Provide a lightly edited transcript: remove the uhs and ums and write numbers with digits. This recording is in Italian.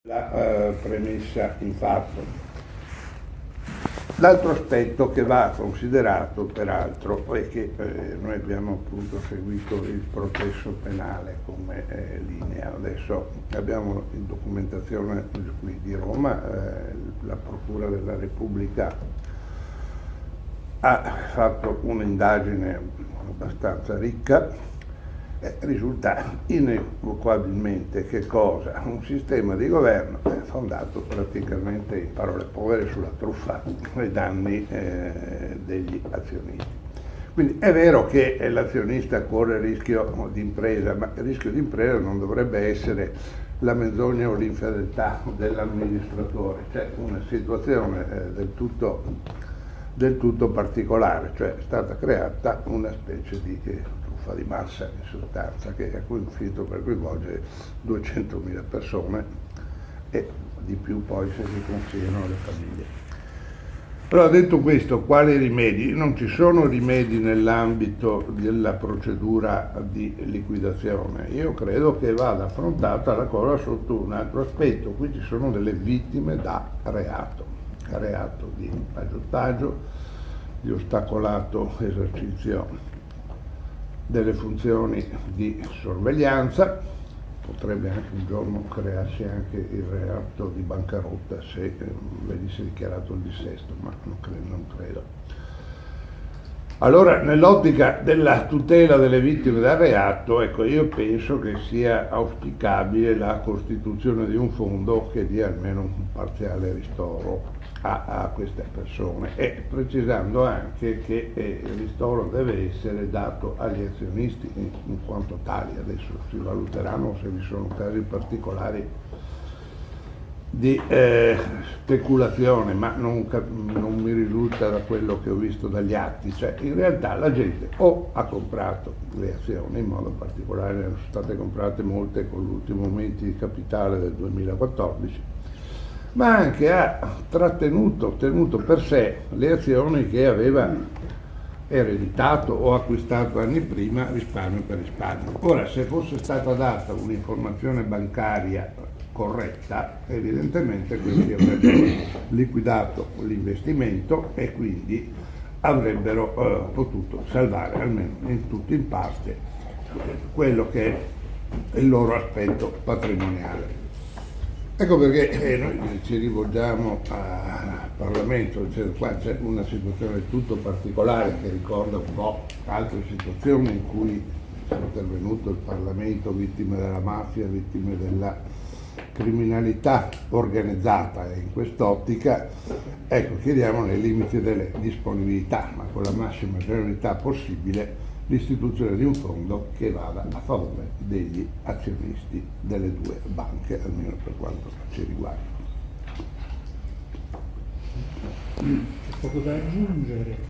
La premessa in fatto. L'altro aspetto che va considerato peraltro è che noi abbiamo appunto seguito il processo penale come linea. Adesso abbiamo in documentazione qui di Roma, la Procura della Repubblica ha fatto un'indagine abbastanza ricca. Risulta inequivocabilmente che cosa? Un sistema di governo fondato praticamente, in parole povere, sulla truffa ai danni degli azionisti. Quindi è vero che l'azionista corre il rischio di impresa, ma il rischio di impresa non dovrebbe essere la menzogna o l'infedeltà dell'amministratore, c'è una situazione del tutto particolare, cioè è stata creata una specie di truffa di massa in sostanza che ha finito per coinvolgere 200.000 persone e di più poi se si considerano le famiglie. Però detto questo, quali rimedi? Non ci sono rimedi nell'ambito della procedura di liquidazione. Io credo che vada affrontata la cosa sotto un altro aspetto. Qui ci sono delle vittime da reato di aggiotaggio, di ostacolato esercizio delle funzioni di sorveglianza, potrebbe anche un giorno crearsi anche il reato di bancarotta se venisse dichiarato il dissesto, ma non credo. Allora, nell'ottica della tutela delle vittime da reato, ecco, io penso che sia auspicabile la costituzione di un fondo che dia almeno un parziale ristoro a queste persone, e precisando anche che il ristoro deve essere dato agli azionisti in quanto tali. Adesso si valuteranno se vi sono casi particolari di speculazione, ma non mi risulta da quello che ho visto dagli atti. Cioè, in realtà la gente o ha comprato le azioni, in modo particolare ne sono state comprate molte con l'ultimo aumento di capitale del 2014, ma anche ha tenuto per sé le azioni che aveva ereditato o acquistato anni prima risparmio per risparmio. Ora, se fosse stata data un'informazione bancaria corretta, evidentemente questi avrebbero liquidato l'investimento e quindi avrebbero potuto salvare almeno in tutto in parte quello che è il loro aspetto patrimoniale. Ecco perché noi ci rivolgiamo al Parlamento, dicendo qua c'è una situazione tutto particolare che ricorda un po' altre situazioni in cui è intervenuto il Parlamento, vittime della mafia, vittime della criminalità organizzata, e in quest'ottica chiediamo nei limiti delle disponibilità, ma con la massima generalità possibile, l'istituzione di un fondo che vada a favore degli azionisti delle due banche, almeno per quanto ci riguarda. C'è poco da aggiungere.